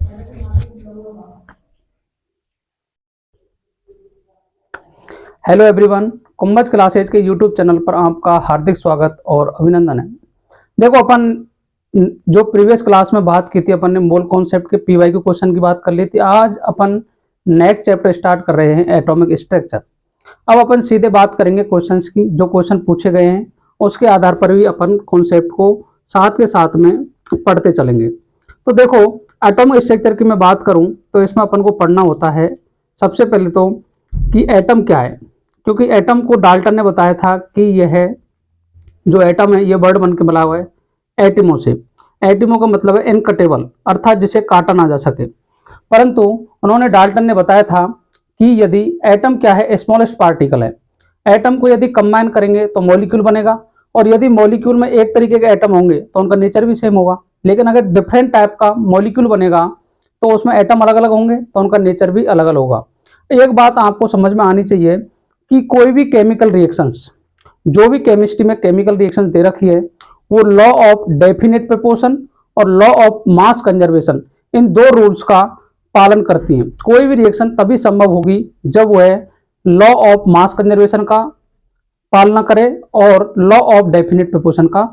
Hello everyone, Kumbhaj classes के YouTube channel पर आपका हार्दिक स्वागत और अभिनंदन है। देखो, अपन जो प्रीवियस क्लास में बात की थी, अपन ने मोल कॉन्सेप्ट के पीवाई के क्वेश्चन की बात कर ली थी। आज अपन नेक्स्ट चैप्टर स्टार्ट कर रहे हैं, एटॉमिक स्ट्रक्चर। अब अपन सीधे बात करेंगे क्वेश्चंस की। जो क्वेश्चन पूछे गए हैं उसके आधार पर भी अपन कॉन्सेप्ट को साथ के साथ में पढ़ते चलेंगे। तो देखो, एटॉमिक स्ट्रक्चर की मैं बात करूं तो इसमें अपन को पढ़ना होता है सबसे पहले तो कि एटम क्या है। क्योंकि एटम को डाल्टन ने बताया था कि यह जो एटम है ये वर्ड बन के बना हुआ है एटमों से। एटमों का मतलब है इनकटेबल, अर्थात जिसे काटा ना जा सके। परंतु उन्होंने डाल्टन ने बताया था कि यदि एटम क्या है, स्मॉलेस्ट पार्टिकल है। एटम को यदि कंबाइन करेंगे तो मॉलिक्यूल बनेगा, और यदि मॉलिक्यूल में एक तरीके के एटम होंगे तो उनका नेचर भी सेम होगा। लेकिन अगर डिफरेंट टाइप का मॉलिक्यूल बनेगा तो उसमें एटम अलग अलग होंगे तो उनका नेचर भी अलग अलग होगा। एक बात आपको समझ में आनी चाहिए कि कोई भी केमिकल रिएक्शंस, जो भी केमिस्ट्री में केमिकल रिएक्शंस दे रखी है, वो लॉ ऑफ डेफिनेट प्रोपोर्शन और लॉ ऑफ मास कंजर्वेशन, इन दो रूल्स का पालन करती हैं। कोई भी रिएक्शन तभी संभव होगी जब वह लॉ ऑफ मास कंजर्वेशन का पालना करे और लॉ ऑफ डेफिनेट प्रोपोर्शन का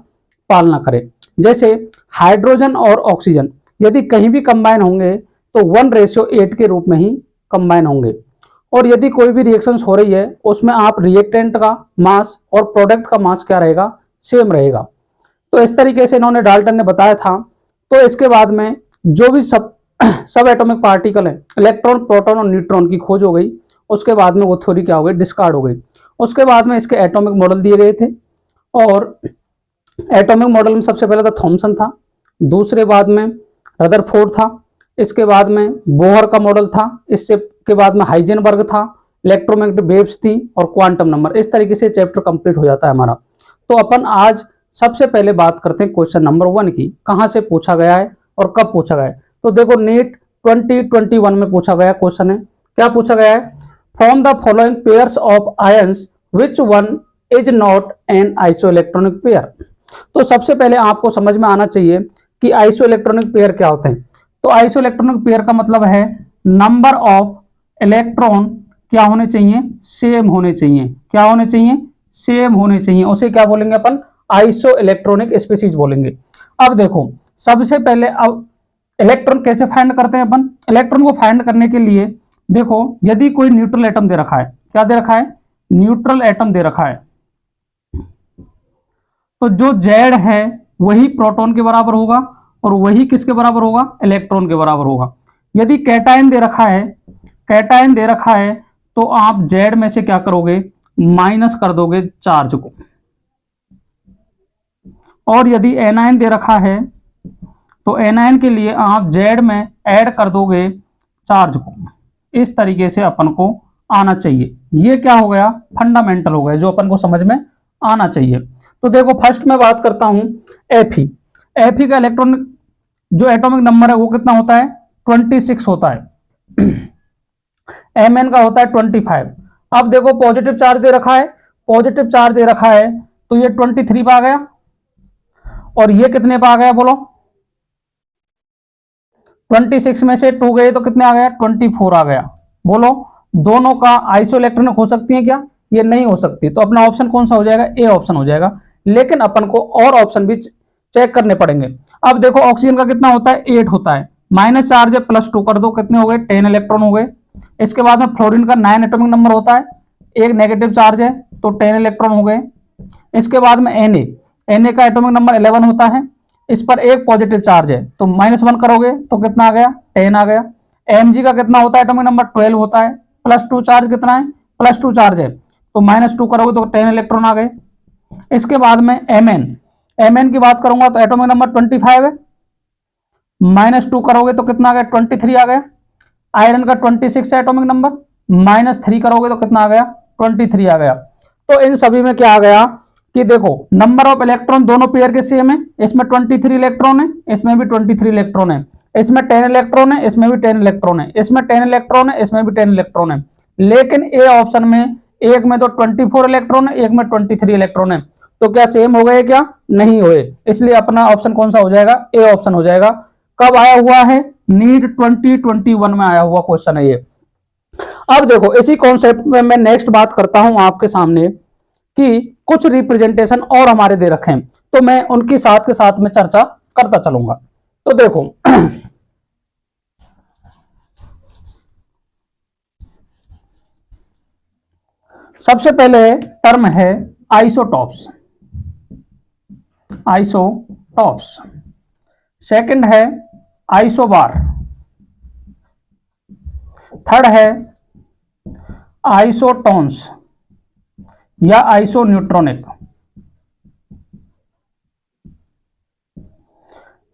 पालना करे। जैसे हाइड्रोजन और ऑक्सीजन यदि कहीं भी कंबाइन होंगे तो 1:8 के रूप में ही कंबाइन होंगे। और यदि कोई भी रिएक्शंस हो रही है उसमें आप रिएक्टेंट का मास और प्रोडक्ट का मास क्या रहेगा, सेम रहेगा। तो इस तरीके से इन्होंने डाल्टन ने बताया था। तो इसके बाद में जो भी सब एटॉमिक पार्टिकल है, इलेक्ट्रॉन, प्रोटॉन और न्यूट्रॉन की खोज हो गई। उसके बाद में वो थ्योरी क्या हो गई, डिस्कार्ड हो गई। उसके बाद में इसके एटॉमिक मॉडल दिए गए थे, और एटॉमिक मॉडल में सबसे पहले तो थॉमसन था, दूसरे बाद में रदरफोर्ड था, इसके बाद में बोहर का मॉडल था, इससे के बाद में हाइजेनबर्ग था, इलेक्ट्रोमैग्नेटिक वेव्स थी और क्वांटम नंबर। इस तरीके से चैप्टर कंप्लीट हो जाता है हमारा। तो अपन आज सबसे पहले बात करते हैं क्वेश्चन नंबर 1 की, कहां से पूछा गया है और कब पूछा गया है। तो देखो, नीट 2021 में पूछा गया क्वेश्चन है। क्या पूछा गया है, from the following pairs of ions which one is not an isoelectronic pair. तो सबसे पहले आपको समझ में आना चाहिए कि आइसोइलेक्ट्रॉनिक पेयर क्या होते हैं। तो आइसोइलेक्ट्रॉनिक पेयर का मतलब है नंबर ऑफ इलेक्ट्रॉन क्या होने चाहिए, सेम होने चाहिए। क्या होने चाहिए, सेम होने चाहिए। उसे क्या बोलेंगे अपन, आइसो इलेक्ट्रॉनिक स्पीशीज बोलेंगे। अब देखो, सबसे पहले अब इलेक्ट्रॉन कैसे फाइंड करते हैं अपन। इलेक्ट्रॉन को फाइंड करने के लिए देखो, यदि कोई न्यूट्रल एटम दे रखा है, क्या दे रखा है, न्यूट्रल एटम दे रखा है, तो जो जेड है वही प्रोटॉन के बराबर होगा और वही किसके बराबर होगा, इलेक्ट्रॉन के बराबर होगा। यदि कैटायन दे रखा है, कैटायन दे रखा है, तो आप जेड में से क्या करोगे, माइनस कर दोगे चार्ज को। और यदि एनायन दे रखा है तो एनायन के लिए आप जेड में ऐड कर दोगे चार्ज को। इस तरीके से अपन को आना चाहिए। ये क्या हो गया, फंडामेंटल हो गया, जो अपन को समझ में आना चाहिए। तो देखो, फर्स्ट में बात करता हूं एफी। एफी का इलेक्ट्रॉन जो एटॉमिक नंबर है वो कितना होता है, 26 होता है। एमएन का होता है 25। अब देखो, पॉजिटिव चार्ज दे रखा है, पॉजिटिव चार्ज दे रखा है, तो ये 23 पे आ गया, और ये कितने पे आ गया बोलो, 26 में से 2 गए तो कितने आ गया, 24 आ गया। बोलो, दोनों का आइसो इलेक्ट्रॉनिक हो सकती है क्या, ये नहीं हो सकती। तो अपना ऑप्शन कौन सा हो जाएगा, ए ऑप्शन हो जाएगा। लेकिन अपन को और ऑप्शन भी चेक करने पड़ेंगे। अब देखो, ऑक्सीजन का कितना होता है, 8 होता है, माइनस चार्ज है, +2 कर दो, कितने हो गए, 10 इलेक्ट्रॉन हो गए। इसके बाद में फ्लोरीन का 9 एटॉमिक नंबर होता है, एक नेगेटिव चार्ज है तो 10 इलेक्ट्रॉन हो गए। इसके बाद में Na का एटॉमिक नंबर 11 होता है, इस पर एक पॉजिटिव चार्ज है तो -1 करोगे तो कितना आ गया, 10 आ गया। Mg का कितना होता है, एटॉमिक नंबर 12 होता है, +2 चार्ज कितना है, +2 चार्ज है, तो -2 करोगे तो 10 इलेक्ट्रॉन आ गए। इसके बाद में Mn की बात करूंगा तो एटॉमिक नंबर 25 है, -2 करोगे तो कितना आ गया, 23 आ गया। आयरन का 26 है एटॉमिक नंबर, -3 करोगे तो कितना आ गया, 23 आ गया। तो इन सभी में क्या आ गया कि देखो, नंबर ऑफ इलेक्ट्रॉन दोनों पेयर के सेम है, इसमें 23 इलेक्ट्रॉन है, इसमें भी 23 इलेक्ट्रॉन है, इसमें 10 इलेक्ट्रॉन है, इसमें भी 10 इलेक्ट्रॉन है, इसमें 10 इलेक्ट्रॉन है, इसमें भी 10 इलेक्ट्रॉन है। लेकिन ए ऑप्शन में एक में तो 24 इलेक्ट्रॉन है, एक में 23 इलेक्ट्रॉन है। तो क्या सेम हो गए, क्या नहीं हुए, इसलिए अपना ऑप्शन कौन सा हो जाएगा, ए ऑप्शन हो जाएगा। कब आया हुआ है, नीट 2021 में आया हुआ क्वेश्चन है ये। अब देखो इसी कॉन्सेप्ट में मैं नेक्स्ट बात करता हूं आपके सामने कि कुछ रिप्रेजेंटेशन और हमारे दे रखे हैं, तो मैं उनकी साथ के साथ में चर्चा करता चलूंगा। तो देखो सबसे पहले टर्म है आइसोटॉप्स, आइसोटॉप्स। सेकंड है आइसोबार। थर्ड है आइसोटोन्स या आइसोन्यूट्रॉनिक।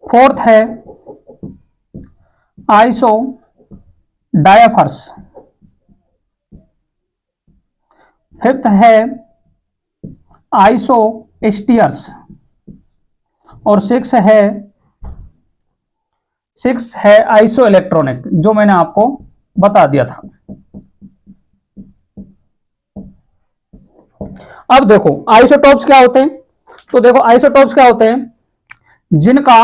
फोर्थ है आइसो डायाफर्स। फिफ्थ है आइसो स्टीयर्स। और सिक्स है आइसो इलेक्ट्रॉनिक, जो मैंने आपको बता दिया था। अब देखो आइसोटॉप्स क्या होते हैं। तो देखो आइसोटॉप्स क्या होते हैं, जिनका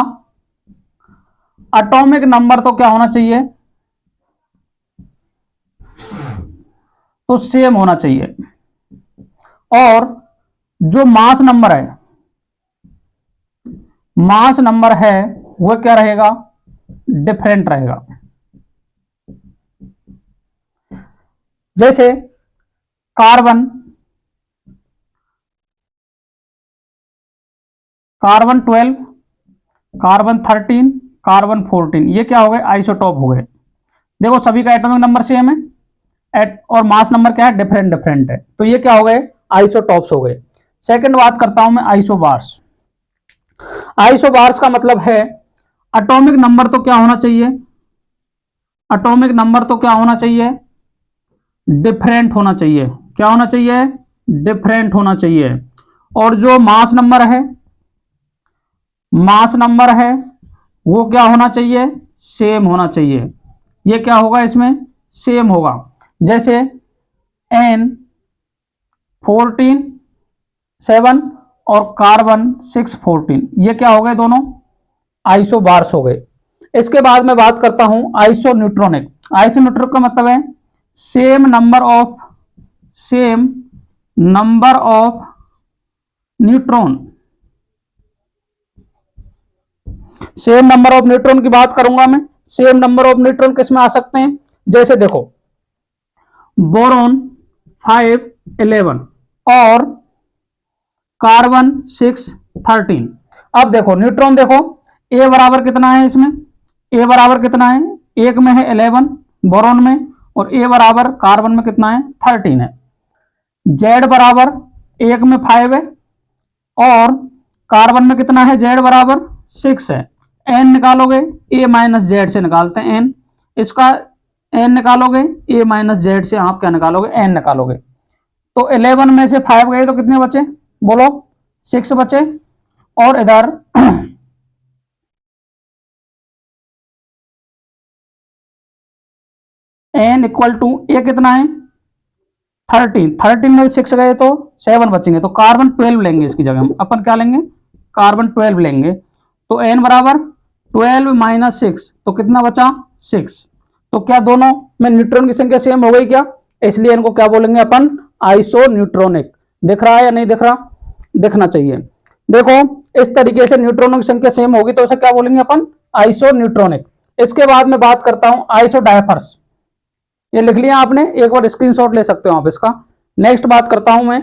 एटॉमिक नंबर तो क्या होना चाहिए, तो सेम होना चाहिए, और जो मास नंबर है वह क्या रहेगा, डिफरेंट रहेगा। जैसे कार्बन 12, कार्बन 13, कार्बन 14, ये क्या हो गए, आइसोटॉप हो गए। देखो सभी का एटॉमिक नंबर सेम है और मास नंबर क्या है, डिफरेंट डिफरेंट है, तो ये क्या हो गए, आइसोटॉप्स हो गए। सेकंड बात करता हूं मैं आइसोबार्स। आइसोबार्स का मतलब है एटॉमिक नंबर तो क्या होना चाहिए, एटॉमिक नंबर तो क्या होना चाहिए, डिफरेंट होना चाहिए। क्या होना चाहिए, डिफरेंट होना चाहिए। और जो मास नंबर है वो क्या होना चाहिए, सेम होना चाहिए। ये क्या होगा, इसमें सेम होगा। जैसे N14 7 और कार्बन 6 14, ये क्या हो गए, दोनों आइसोबार्स हो गए। इसके बाद मैं बात करता हूं आइसोन्यूट्रॉनिक। आइसोन्यूट्रॉनिक का मतलब है same number of neutron. Same number of neutron की बात करूंगा मैं। सेम नंबर ऑफ न्यूट्रॉन किसमें आ सकते हैं, जैसे देखो बोरॉन 5 11 और कार्बन 6 13। अब देखो न्यूट्रॉन, देखो ए बराबर कितना है इसमें, ए बराबर कितना है, एक में है 11 बोरॉन में, और ए बराबर कार्बन में कितना है, 13 है। जेड बराबर एक में 5 है और कार्बन में कितना है, जेड बराबर 6 है। एन निकालोगे, ए माइनस जेड से निकालते हैं एन, इसका एन निकालोगे, ए माइनस जेड से आप क्या निकालोगे, एन निकालोगे। तो 11 में से 5 गए तो कितने बचे, बोलो 6 बचे। और इधर एन इक्वल टू ए कितना है, 13 में 6 गए तो 7 बचेंगे, तो कार्बन 12 लेंगे, इसकी जगह हम अपन क्या लेंगे, कार्बन 12 लेंगे। तो एन बराबर 12 माइनस 6, तो कितना बचा, 6। तो क्या दोनों में न्यूट्रॉन की संख्या सेम हो गई क्या, इसलिए इनको क्या बोलेंगे अपन, आइसोन्यूट्रॉनिक। दिख रहा है या नहीं दिख रहा, दिखना चाहिए। देखो इस तरीके से न्यूट्रॉनों की संख्या सेम होगी तो उसे क्या बोलेंगे अपन, आइसोन्यूट्रॉनिक। इसके बाद में बात करता हूं आइसोडायफर्स। ये लिख लिया आपने, एक बार स्क्रीनशॉट ले सकते हो आप इसका। नेक्स्ट बात करता हूं मैं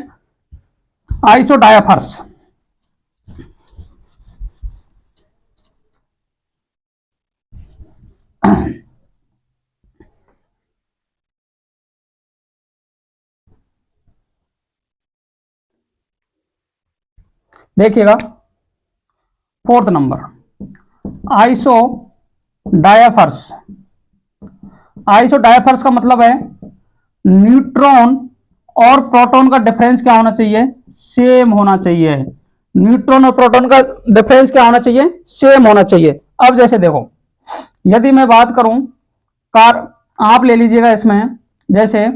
आइसोडायफर्स। देखिएगा fourth number iso diapers. Iso diapers का मतलब है न्यूट्रॉन और प्रोटॉन का डिफरेंस क्या होना चाहिए, सेम होना चाहिए। न्यूट्रॉन और प्रोटॉन का डिफरेंस क्या होना चाहिए, सेम होना चाहिए। अब जैसे देखो यदि मैं बात करूं कार, आप ले लीजिएगा इसमें, जैसे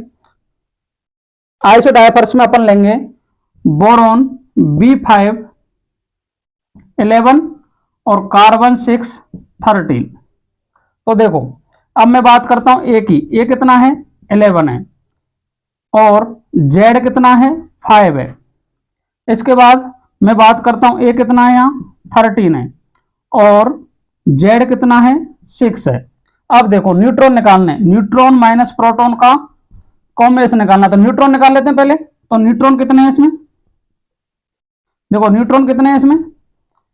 आइसो डायफर्स में अपन लेंगे बोरॉन B5 11 और कार्बन 6 13। तो देखो अब मैं बात करता हूं ए की, ए कितना है 11 है और जेड कितना है 5 है। इसके बाद मैं बात करता हूं ए कितना है यहाँ 13 है और जेड कितना है 6 है। अब देखो न्यूट्रॉन निकालने, न्यूट्रॉन माइनस प्रोटॉन का कॉम्बिनेशन निकालना, तो न्यूट्रॉन निकाल लेते हैं पहले। तो न्यूट्रॉन कितने हैं इसमें, देखो न्यूट्रॉन कितने हैं इसमें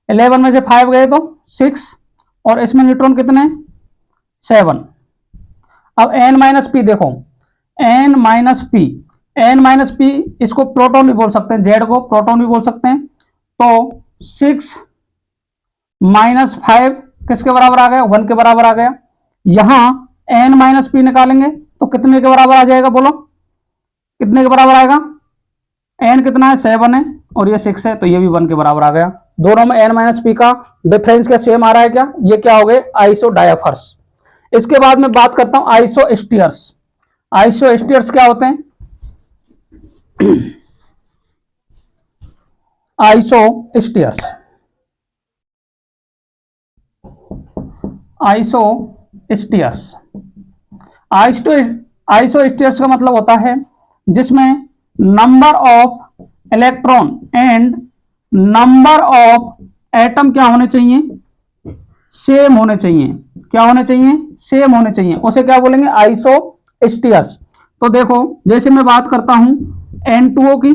11 में से 5 गए तो 6 और इसमें न्यूट्रॉन कितने हैं 7। अब एन माइनस पी देखो, N minus P, N minus P इसको प्रोटॉन भी बोल सकते हैं, जेड को प्रोटॉन भी बोल सकते हैं। तो 6 माइनस 5 किसके बराबर आ गया 1 के बराबर आ गया। यहां एन माइनस पी निकालेंगे तो कितने के बराबर आ जाएगा, बोलो कितने के बराबर आएगा। एन कितना है 7 है और ये 6 है तो ये भी 1 के बराबर आ गया। दोनों में एन माइनस पी का डिफरेंस क्या सेम आ रहा है क्या, ये क्या हो गए आइसो डायाफर्स। इसके बाद में बात करता हूं आइसो स्टीयर्स। आइसो स्टीयर्स क्या होते हैं, iso stairs, iso stairs, iso stairs का मतलब होता है जिसमें number of electron and number of atom क्या होने चाहिए सेम होने चाहिए, क्या होने चाहिए सेम होने चाहिए, उसे क्या बोलेंगे आइसो स्टीयर्स। तो देखो जैसे मैं बात करता हूं N2O की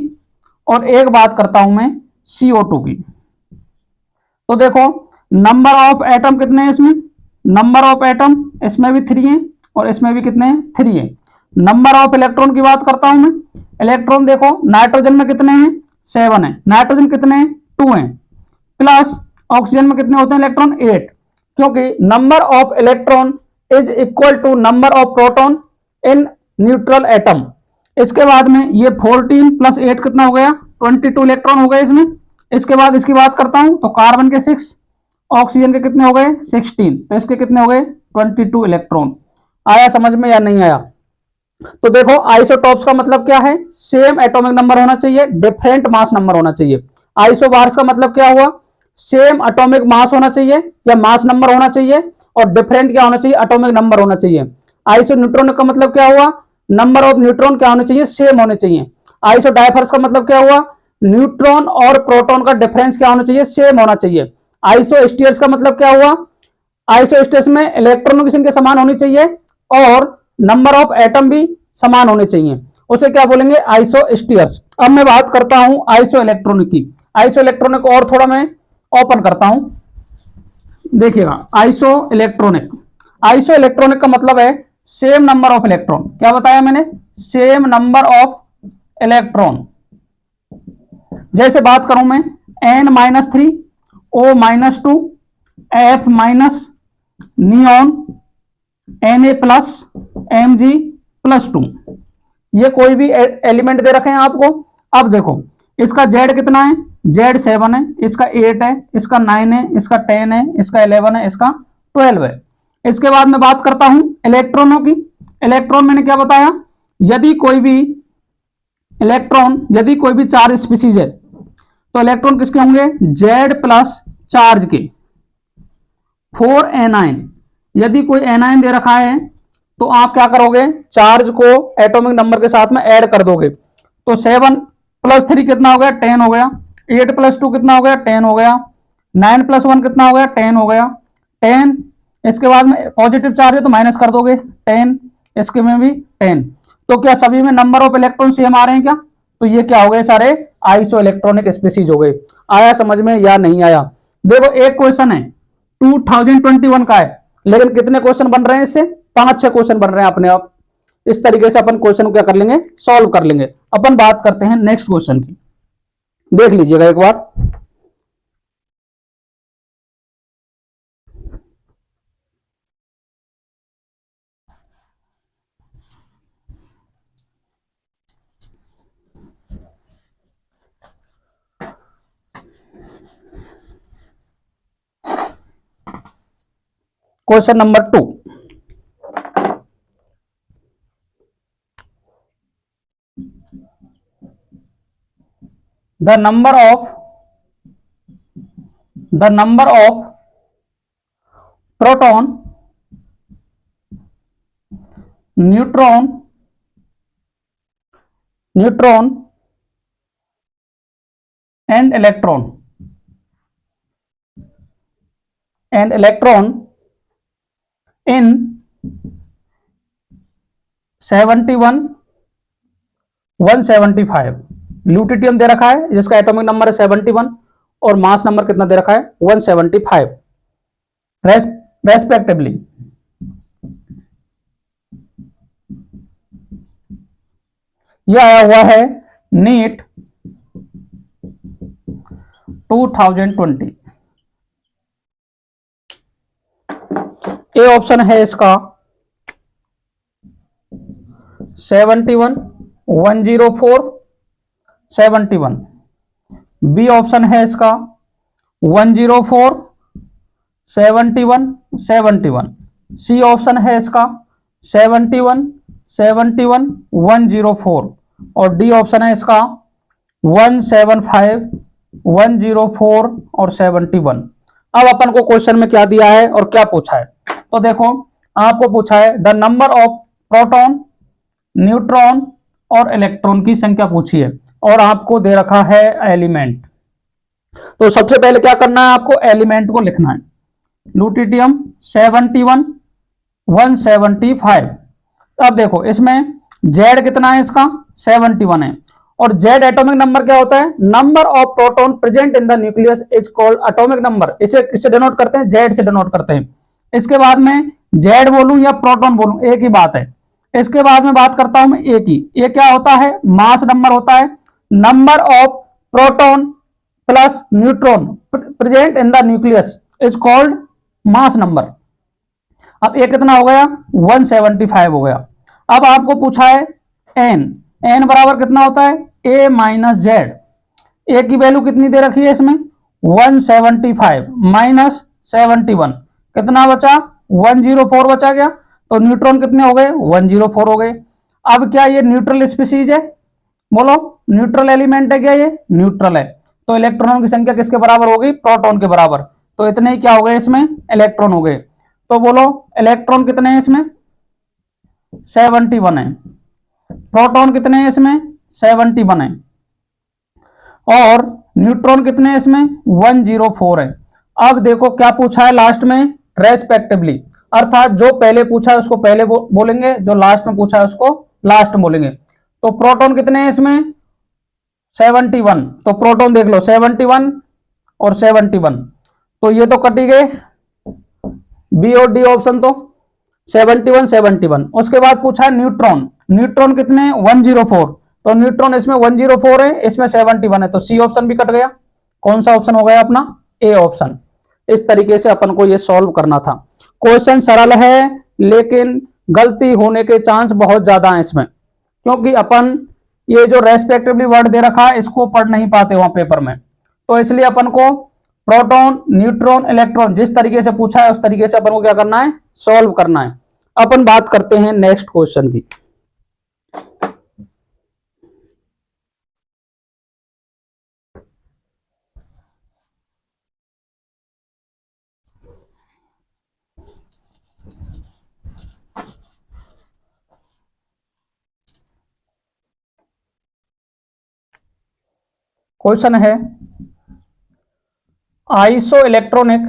और एक बात करता हूं मैं CO2 की, तो देखो नंबर ऑफ एटम कितने हैं इसमें, नंबर ऑफ एटम इसमें भी 3 है और इसमें भी कितने हैं 3 है। नंबर ऑफ इलेक्ट्रॉन की बात करता हूं मैं, इलेक्ट्रॉन देखो नाइट्रोजन में कितने हैं 7 है, नाइट्रोजन कितने हैं 2 है, प्लस ऑक्सीजन में कितने होते हैं इलेक्ट्रॉन 8, क्योंकि number of electron is equal to number of proton in neutral atom. इसके बाद में ये 14 प्लस 8 कितना हो गया 22 इलेक्ट्रॉन हो गए इसमें। इसके बाद इसकी बात करता हूं तो कार्बन के 6, ऑक्सीजन के कितने हो गए 16, तो इसके कितने हो गए 22 इलेक्ट्रॉन। आया समझ में या नहीं आया। तो देखो आइसोटॉप्स का मतलब क्या है, सेम एटॉमिक नंबर होना चाहिए, डिफरेंट मास नंबर होना चाहिए। आइसोबार्स का मतलब क्या हुआ, सेम एटॉमिक मास होना चाहिए या मास नंबर होना चाहिए और डिफरेंट क्या होना चाहिए एटॉमिक नंबर होना चाहिए। आइसो न्यूट्रॉन का मतलब क्या हुआ, नंबर ऑफ न्यूट्रॉन क्या होने चाहिए सेम होने चाहिए। आइसो डाइफर्स का मतलब क्या हुआ, न्यूट्रॉन और प्रोटॉन का डिफरेंस क्या होना चाहिए सेम होना चाहिए। आइसो स्टीयर्स का मतलब क्या हुआ, आइसो स्टेट्स में इलेक्ट्रॉनों की संख्या समान होनी चाहिए और नंबर ऑफ एटम भी समान होने चाहिए, उसे क्या बोलेंगे आइसो स्टीयर्स। अब मैं बात करता हूं आइसो इलेक्ट्रॉनिक की, आइसो इलेक्ट्रॉनिक और थोड़ा मैं ओपन करता हूं, देखिएगा आइसो इलेक्ट्रॉनिक। आइसो इलेक्ट्रॉनिक का मतलब है सेम नंबर ऑफ इलेक्ट्रॉन, क्या बताया मैंने सेम नंबर ऑफ इलेक्ट्रॉन। जैसे बात करूं मैं N-3 O-2 F minus neon Na+ Mg+2, ये कोई भी एलिमेंट दे रखे हैं आपको। अब देखो इसका Z कितना है, Z 7 है, इसका 8 है, इसका 9 है, इसका 10 है, इसका 11 है, इसका 12 है। इसके बाद मैं बात करता हूं इलेक्ट्रॉनों की। इलेक्ट्रॉन मैंने क्या बताया, यदि कोई भी चार्ज स्पीसीज है तो इलेक्ट्रॉन किसके होंगे Z+ चार्ज के। 4 एनाइन, यदि कोई एनाइन दे रखा है तो आप क्या करोगे चार्ज को एटॉमिक नंबर के साथ में ऐड कर दोगे। तो 7 + 3 कितना हो गया 10 हो गया, 8 + 2 कितना हो गया 10 हो गया, 9 + 1 कितना हो गया 10 हो गया, 10। इसके बाद में पॉजिटिव चार्ज है तो माइनस कर दोगे 10, इसके में भी 10। तो क्या सभी में नंबर ऑफ इलेक्ट्रॉन सेम आ रहे हैं क्या, तो ये क्या हो गए सारे आइसो इलेक्ट्रॉनिक स्पीसीज हो गए। आया समझ में या नहीं आया। देखो एक क्वेश्चन है 2021 का है, लेकिन कितने क्वेश्चन बन रहे हैं इससे 5-6 क्वेश्चन बन रहे हैं अपने आप। इस तरीके से अपन क्वेश्चन को क्या कर लेंगे सॉल्व कर लेंगे। अपन बात करते हैं नेक्स्ट क्वेश्चन की, देख लीजिएगा एक बार। Question number 2, the number of proton neutron neutron and electron in 71 175। Lutetium दे रखा है जिसका एटॉमिक नंबर है 71 और मास नंबर कितना दे रखा है 175 रेस्पेक्टिवली। यह आया हुआ है नीट 2020। ए ऑप्शन है इसका 71 104 71। बी ऑप्शन है इसका 104 71 71। सी ऑप्शन है इसका 71 71 104 और डी ऑप्शन है इसका 175 104 और 71। अब अपन को क्वेश्चन में क्या दिया है और क्या पूछा है, तो देखो आपको पूछा है the number of proton neutron और इलेक्ट्रॉन की संख्या पूछी है और आपको दे रखा है एलिमेंट। तो सबसे पहले क्या करना है, आपको एलिमेंट को लिखना है। ल्यूटिटियम 71 175। अब देखो इसमें Z कितना है, इसका 71 है और Z एटॉमिक नंबर क्या होता है, number of proton present in the nucleus is called atomic number. इसे किससे डिनोट करते हैं, Z से डिनोट करते हैं। इसके बाद में Z बोलूं या प्रोटॉन बोलूं एक ही बात है। इसके बाद में बात करता हूं मैं ए की। ये क्या होता है, मास नंबर होता है। Number of proton plus neutron present in the nucleus is called mass number. अब ये कितना हो गया 175 हो गया। अब आपको पूछा है एन, एन बराबर कितना होता है ए माइनस जेड। ए की वैल्यू कितनी दे रखी है इसमें 175 माइनस 71 कितना बचा 104 बचा गया। तो न्यूट्रॉन कितने हो गए 104 हो गए। अब क्या ये न्यूट्रल स्पीसीज है, बोलो न्यूट्रल एलिमेंट है क्या, ये न्यूट्रल है। तो इलेक्ट्रॉनों की संख्या किसके बराबर होगी, प्रोटॉन के बराबर। तो इतने ही क्या हो गए इसमें इलेक्ट्रॉन हो गए। तो बोलो इलेक्ट्रॉन कितने हैं इसमें 71 है, प्रोटॉन कितने हैं इसमें 71 है और न्यूट्रॉन कितने हैं इसमें 104 है। अब देखो क्या पूछा है लास्ट में रेस्पेक्टिवली, अर्थात जो पहले पूछा है उसको पहले बोलेंगे, जो लास्ट में पूछा है उसको लास्ट में बोलेंगे। तो प्रोटॉन कितने हैं इसमें 71, तो प्रोटॉन देख लो 71 और 71, तो ये तो कटी गए बी और डी ऑप्शन तो 71 71। उसके बाद पूछा है न्यूट्रॉन, न्यूट्रॉन कितने 104, तो न्यूट्रॉन इसमें 104 है, इसमें 71 है, तो सी ऑप्शन भी कट गया। कौन सा ऑप्शन हो गया अपना ए ऑप्शन। इस तरीके से अपन को ये सॉल्व करना था। क्वेश्चन सरल है लेकिन गलती होने के चांस बहुत ज्यादा है इसमें, क्योंकि अपन ये जो रेस्पेक्टिवली वर्ड दे रखा है इसको पढ़ नहीं पाते वहां पेपर में। तो इसलिए अपन को प्रोटॉन न्यूट्रॉन इलेक्ट्रॉन जिस तरीके से पूछा है उस तरीके से अपन को क्या करना है सॉल्व करना है। अपन बात करते हैं नेक्स्ट क्वेश्चन की। क्वेश्चन है आइसो इलेक्ट्रॉनिक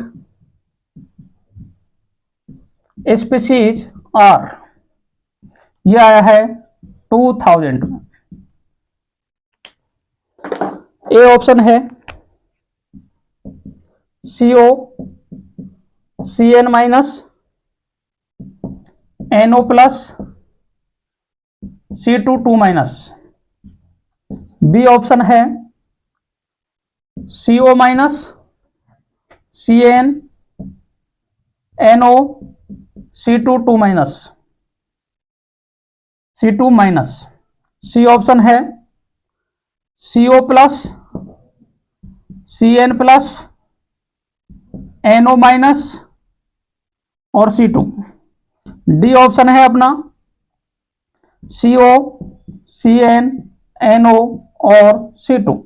स्पीसीज आर, यह आया है 2000 में। ए ऑप्शन है CO CN minus NO plus C2 2 minus. B option है CO minus CN NO C2 2 minus C2 minus. C option है CO plus CN plus NO minus और C2। D option है अपना CO CN NO और C2।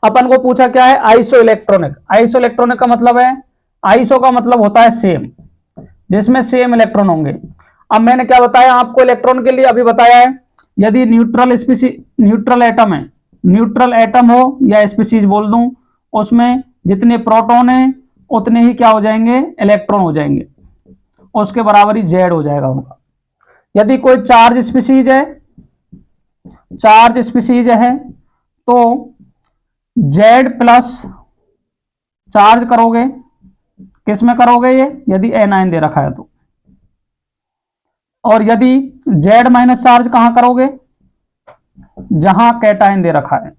अपन को पूछा क्या है आइसो इलेक्ट्रॉनिक। आइसो इलेक्ट्रॉनिक का मतलब है, आइसो का मतलब होता है सेम, जिसमें सेम इलेक्ट्रॉन होंगे। अब मैंने क्या बताया आपको इलेक्ट्रॉन के लिए, अभी बताया है यदि न्यूट्रल एटम है, न्यूट्रल एटम हो या स्पीसीज बोल दूं, उसमें जितने प्रोटॉन है उतने ही क्या हो जाएंगे, इलेक्ट्रॉन हो जाएंगे, उसके बराबर ही जेड हो जाएगा उनका। यदि कोई चार्ज स्पीसीज है तो जेड प्लस चार्ज करोगे, किस में करोगे ये, यदि एनायन दे रखा है तो, और यदि जेड माइनस चार्ज कहां करोगे, जहां कैटायन दे रखा है।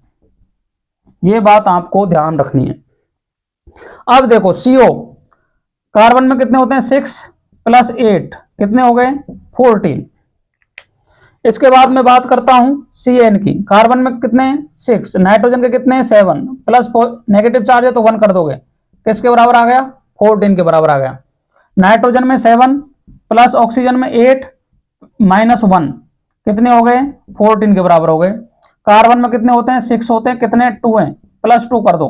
ये बात आपको ध्यान रखनी है। अब देखो CO, कार्बन में कितने होते हैं, 6 + 8 कितने हो गए, 14। इसके बाद मैं बात करता हूं CN की, कार्बन में कितने 6, नाइट्रोजन के कितने 7, प्लस नेगेटिव चार्ज है तो 1 कर दोगे, किसके बराबर आ गया, 14 के बराबर आ गया। नाइट्रोजन में 7 प्लस ऑक्सीजन में 8 -1 कितने हो गए, 14 के बराबर हो गए। कार्बन में कितने होते हैं, 6 होते हैं, कितने 2 हैं, +2 कर दो,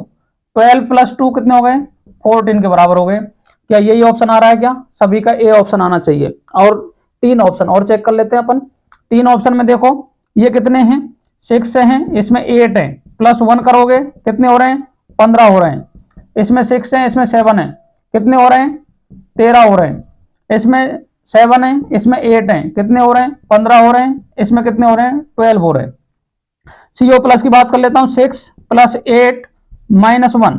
12 + 2 कितने हो गए, 14 के बराबर हो गए। क्या यही ऑप्शन आ रहा है, क्या सभी का ए ऑप्शन आना चाहिए। और 3 ऑप्शन और चेक कर लेते हैं अपन। 3 ऑप्शन में देखो ये कितने हैं, 6 से हैं, इसमें 8 है, +1 करोगे कितने हो रहे हैं, 15 हो रहे हैं। इसमें 6 है, इसमें 7 है, कितने हो रहे हैं, 13 हो रहे हैं। इसमें 7 है, इसमें 8 है, कितने हो रहे हैं, 15 हो रहे हैं। इसमें कितने हो रहे हैं, 12 हो रहे हैं। CO प्लस की बात कर लेता हूं, 6 + 8 -1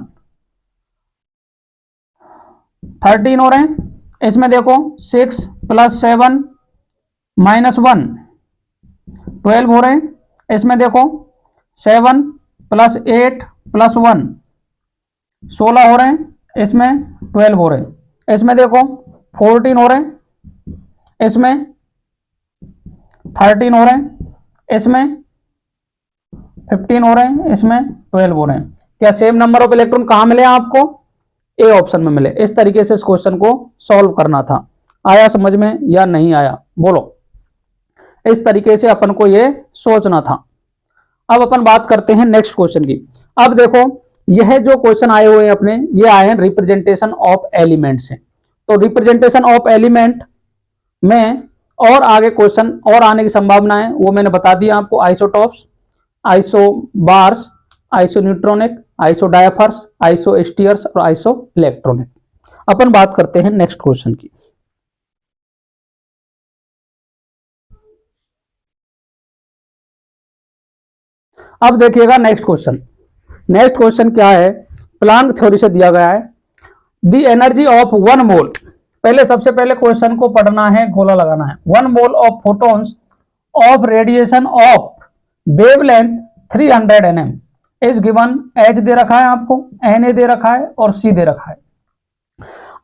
13 हो रहे हैं। इसमें देखो 6 + 7 -1 12 हो रहे हैं। इसमें देखो 7 + 8 + 1 16 हो रहे हैं। इसमें 12 हो रहे हैं। इसमें देखो 14 हो रहे हैं, इसमें 13 हो रहे हैं, इसमें 15 हो रहे हैं, इसमें 12 हो रहे हैं। क्या सेम नंबर ऑफ इलेक्ट्रॉन कहां मिले आपको, ए ऑप्शन में मिले। इस तरीके से इस क्वेश्चन को सॉल्व करना था। आया समझ में या नहीं आया, बोलो। इस तरीके से अपन को ये सोचना था। अब अपन बात करते हैं नेक्स्ट क्वेश्चन की। अब देखो यह जो क्वेश्चन आए हुए हैं अपने, ये आए हैं रिप्रेजेंटेशन ऑफ एलिमेंट से। तो रिप्रेजेंटेशन ऑफ एलिमेंट में और आगे क्वेश्चन और आने की संभावना है, वो मैंने बता दिया आपको। आइसोटॉप्स, आइसोबार्स, आइसोन्यूट्रॉनिक, आइसोडायफर्स, आइसोस्टीयर्स और आइसो इलेक्ट्रॉनिक। अपन बात करते हैं नेक्स्ट क्वेश्चन की। अब देखिएगा नेक्स्ट क्वेश्चन। नेक्स्ट क्वेश्चन क्या है, प्लांक थ्योरी से दिया गया है। द एनर्जी ऑफ 1 मोल, पहले सबसे पहले क्वेश्चन को पढ़ना है, गोला लगाना है। 1 mole of photons of radiation of wavelength 300 nm is given. H दे रखा है आपको, Na दे रखा है और C दे रखा है।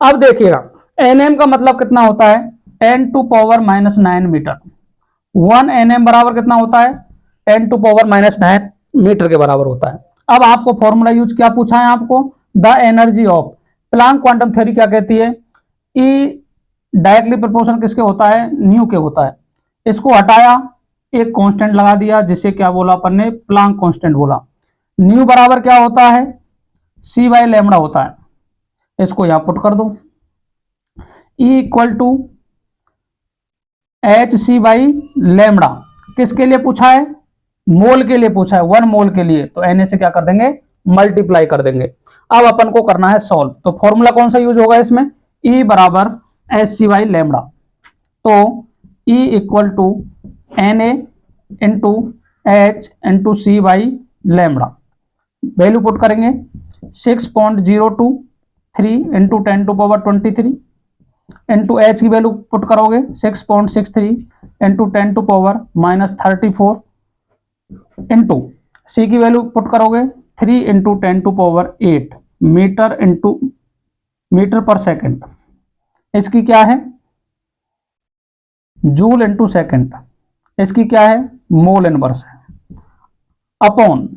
अब देखिएगा nm का मतलब कितना होता है, 10⁻⁹ मीटर। 1 nm बराबर कितना होता है, 10⁻⁹ मीटर के बराबर होता है। अब आपको फॉर्मूला यूज क्या पूछा है आपको, the energy of, Planck quantum theory क्या कहती है, E डायरेक्टली प्रोपोर्शनल किसके होता है, न्यू के होता है। इसको हटाया, एक कांस्टेंट लगा दिया, जिसे क्या बोला अपन ने, प्लांक कांस्टेंट बोला। न्यू बराबर क्या होता है, C/λ होता है। इसको यहां पुट कर दो, E = hc/λ। किसके लिए पूछा है, मोल के लिए पूछा है, 1 मोल के लिए। तो Na से क्या कर देंगे, मल्टीप्लाई कर देंगे। अब अपन को करना है सॉल्व। तो फॉर्मूला कौन सा यूज होगा इसमें, E = hc/λ। तो E = Na × h × c/λ। Value put करेंगे, 6.023 × 10⁻23 इंटू एच की वैल्यू पुट करोगे 6.63 इंटू 10⁻34 इंटू सी की वैल्यू पुट करोगे 3 इंटू 10⁸ मीटर/सेकंड। इसकी क्या है, जूल इंटू सेकंड। इसकी क्या है, मोल इनवर्स है। अपॉन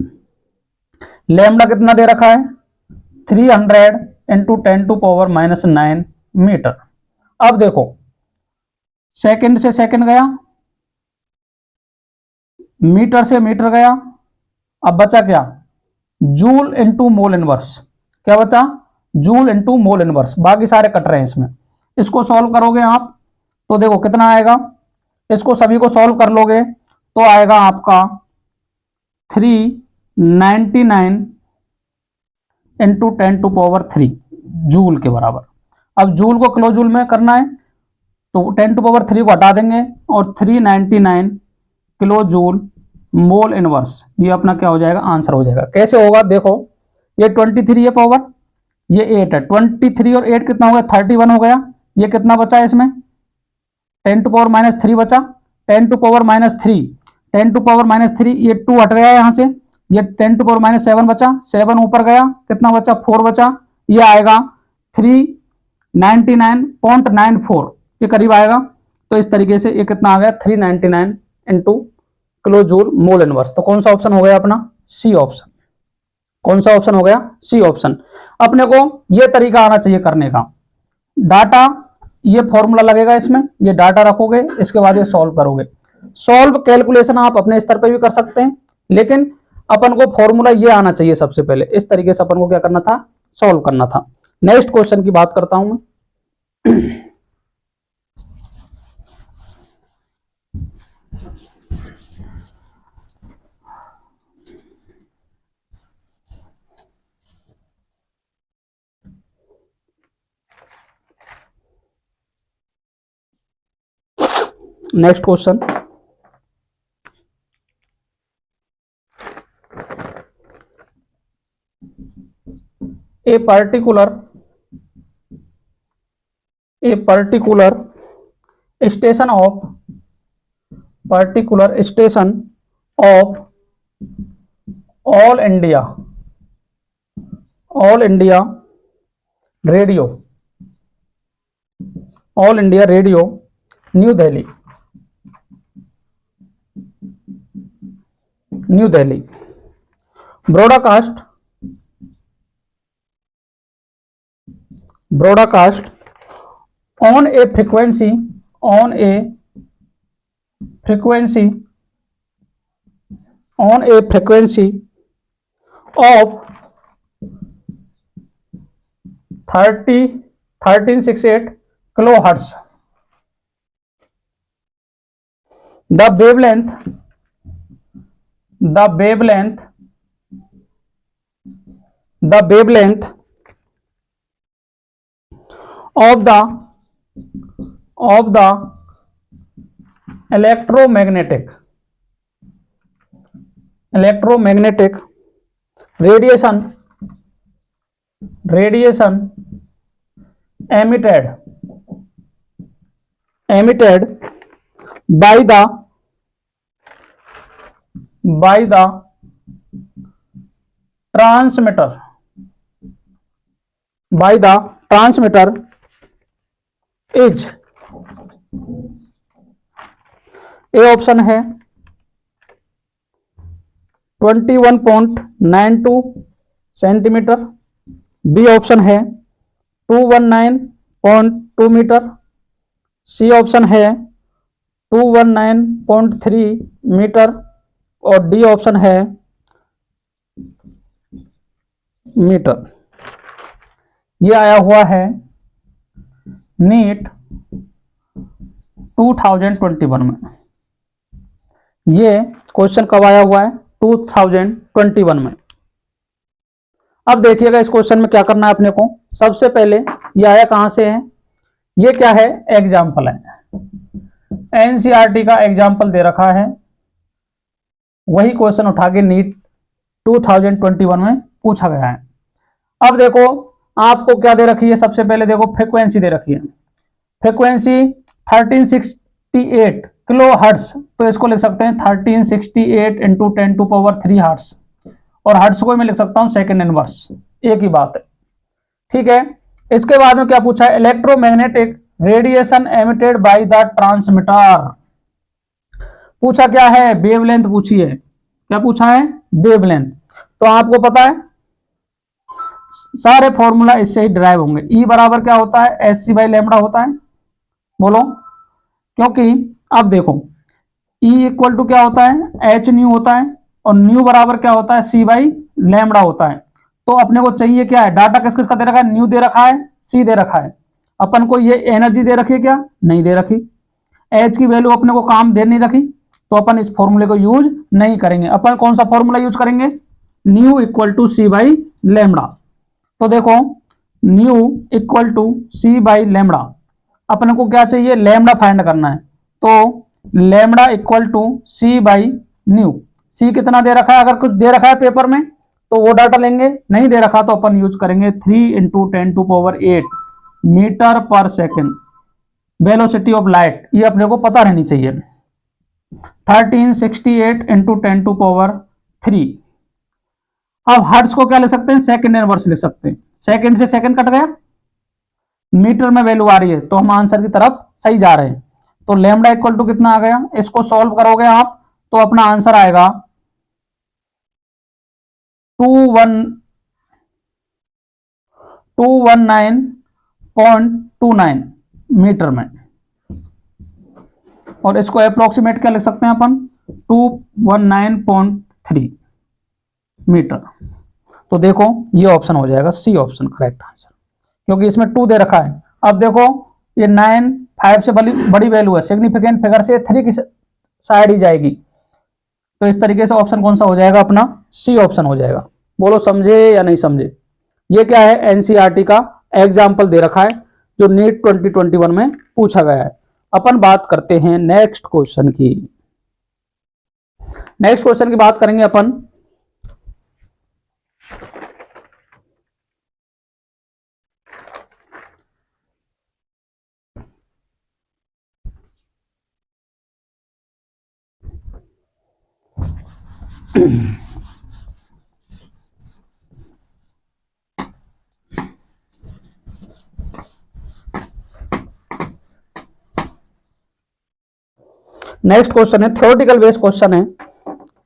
लैम्डा कितना दे रखा है, 300 इंटू 10⁻⁹ मीटर। अब देखो सेकंड से सेकंड गया, मीटर से मीटर गया, अब बचा क्या, जूल इंटू मोल इनवर्स। क्या बचा, जूल इंटू मोल इनवर्स। बाकी सारे कट रहे हैं इसमें। इसको सॉल्व करोगे आप तो देखो कितना आएगा, इसको सभी को सॉल्व कर लोगे तो आएगा आपका 399 इंटू 10⁻³ जूल के बराबर। अब जूल को किलो जूल में करना है तो 10⁻³ को हटा देंगे और 399 किलो जूल मोल इनवर्स, ये अपना क्या हो जाएगा, आंसर हो जाएगा। कैसे होगा देखो, ये 23 है पावर, ये 8 है, 23 और 8 कितना हो गया, 31 हो गया। ये कितना बचा है इसमें, 10⁻³ बचा, 10⁻³ 10⁻³ ये 2 हट गया यहाँ से, ये 10⁻7 बचा, 7 ऊपर गया, कितना बचा, 4 बचा, ये आएगा 399.94 के करीब आएगा। तो इस तरीके से ये कितना आ गया, 399 into kilo joule mole inverse. तो कौन सा ऑप्शन हो गया अपना, सी ऑप्शन। कौन सा ऑप्शन हो गया, सी ऑप्शन। अपने को ये तरीका आना चाहिए करने का, डाटा ये फॉर्मूला लगेगा इसमें, ये डाटा रखोगे, इसके बाद ये सॉल्व करोगे। सॉल्व कैलकुलेशन आप अपने स्तर पे भी कर सकते हैं, लेकिन अपन को फॉर्मूला ये आना चाहिए सबसे पहले। इस तरीके से अपन को क्या करना था, सॉल्व करना था। नेक्स्ट क्वेश्चन की बात करता हूं मैं। Next question, a particular station of all India radio New Delhi broadcast on a frequency of 1368 kilohertz. The wavelength of the electromagnetic radiation emitted by the transmitter is, A option है 21.92 centimetre, B option है 219.2 metre, सी option है 219.3 metre और D option है metre. ये आया हुआ है NEET 2021 में। ये क्वेश्चन कब आया हुआ है, 2021 में। अब देखिएगा इस क्वेश्चन में क्या करना है अपने को। सबसे पहले ये आया कहां से है, ये क्या है, एग्जाम्पल है, एनसीईआरटी का एग्जाम्पल दे रखा है, वही क्वेश्चन उठा के नीट 2021 में पूछा गया है। अब देखो आपको क्या दे रखी है, सबसे पहले देखो फ्रीक्वेंसी दे रखी है, फ्रीक्वेंसी 1368 किलो हर्ट्स, तो इसको लिख सकते हैं 1368 इंटू 10⁻³ हर्ट्स, और हर्ट्स को मैं लिख सकता हूं सेकंड इनवर्स, एक ही बात है, ठीक है। इसके बाद में क्या पूछा है, electromagnetic radiation emitted by the transmitter. पूछा क्या है, वेवलेंथ पूछी है, क्या पूछा है, वेवलेंथ। तो आपको पता है सारे फॉर्मूला इससे ही ड्राइव होंगे। ई बराबर क्या होता है, एस सी बाई लैम्बडा होता है, बोलो, क्योंकि अब देखो ई इक्वल टू क्या होता है, एच न्यू होता है, और न्यू बराबर क्या होता है, सी बाई लैम्बडा होता है। तो अपने को चाहिए क्या है, डाटा किस किस का दे रखा है, न्यू दे रखा है, सी दे रखा है। अपन को ये एनर्जी दे रखी है क्या, नहीं दे रखी, एच की वैल्यू अपने को काम दे नहीं रखी, तो अपन इस फॉर्मूले को यूज नहीं करेंगे। अपन कौन सा फॉर्मूला यूज करेंगे, nu equal to C by lambda. तो देखो nu equal to C by lambda, अपने को क्या चाहिए, लेमड़ा फाइंड करना है। तो lambda equal to C by nu. C कितना दे रखा है, अगर कुछ दे रखा है पेपर में तो वो डाटा लेंगे, नहीं दे रखा तो अपन यूज करेंगे 3 इंटू 10⁸ मीटर पर सेकेंड वेलोसिटी ऑफ लाइट, ये अपने को पता रहनी चाहिए। 1368 इंटू 10⁻3। अब हर्ट्ज को क्या ले सकते हैं, सेकंड इनवर्स लिख सकते हैं। सेकंड से सेकंड कट गया, मीटर में वैल्यू आ रही है, तो हम आंसर की तरफ सही जा रहे हैं। तो लेमडा इक्वल टू कितना आ गया, इसको सॉल्व करोगे आप तो अपना आंसर आएगा 219.29 मीटर में, और इसको अप्रोक्सीमेट क्या लिख सकते हैं अपन, 219.3 मीटर। तो देखो ये ऑप्शन हो जाएगा सी ऑप्शन करेक्ट आंसर, क्योंकि इसमें 2 दे रखा है। अब देखो ये 9 5 से बड़ी वैल्यू है, सिग्निफिकेंट फिगर से 3 की साइड ही जाएगी, तो इस तरीके से ऑप्शन कौन सा हो जाएगा अपना, सी ऑप्शन हो जाएगा। बोलो समझे या नहीं समझे। ये क्या है, एनसीईआरटी का एग्जाम्पल दे रखा है जो नीट 2021 में पूछा गया है। अपन बात करते हैं नेक्स्ट क्वेश्चन की। नेक्स्ट क्वेश्चन की बात करेंगे अपन। नेक्स्ट क्वेश्चन है थ्योरेटिकल बेस्ड क्वेश्चन है।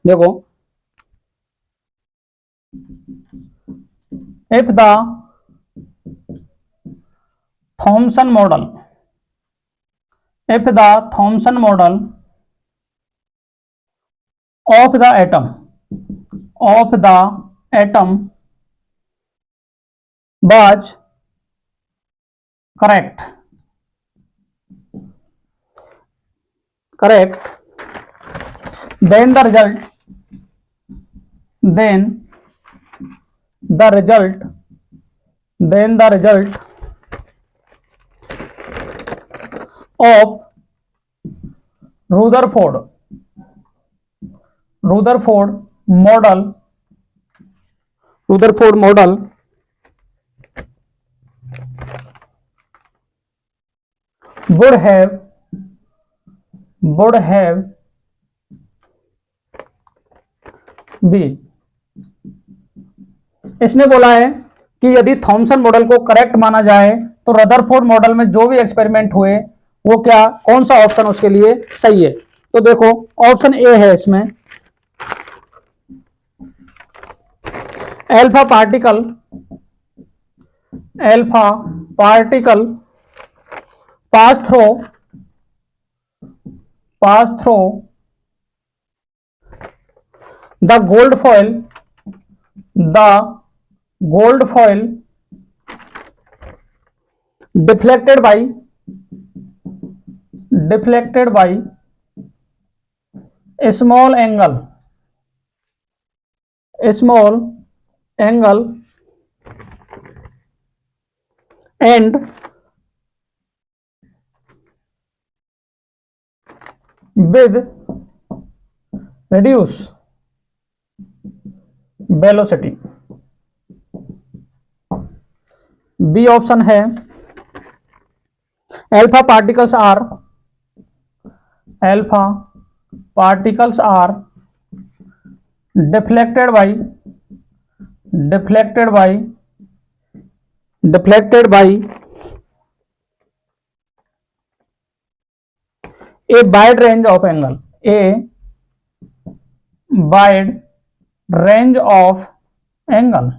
देखो, if the Thompson model of the atom was correct, then the result of Rutherford model would have been। इसने बोला है कि यदि थॉमसन मॉडल को करेक्ट माना जाए तो रदरफोर्ड मॉडल में जो भी एक्सपेरिमेंट हुए वो क्या, कौन सा ऑप्शन उसके लिए सही है। तो देखो ऑप्शन ए है इसमें, alpha particle pass through the gold foil deflected by small angle and with reduce velocity। B option है alpha particles are deflected by a wide range of angle,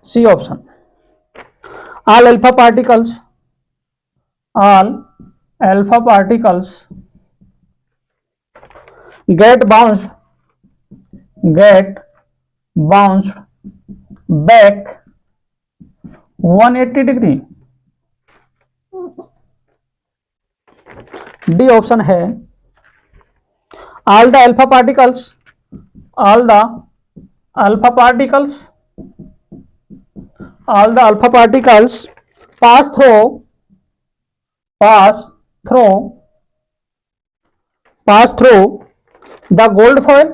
C option। all alpha particles get bounced back 180 degree D option है all the alpha particles, all the alpha particles, all the alpha particles pass through pass through pass through the gold foil,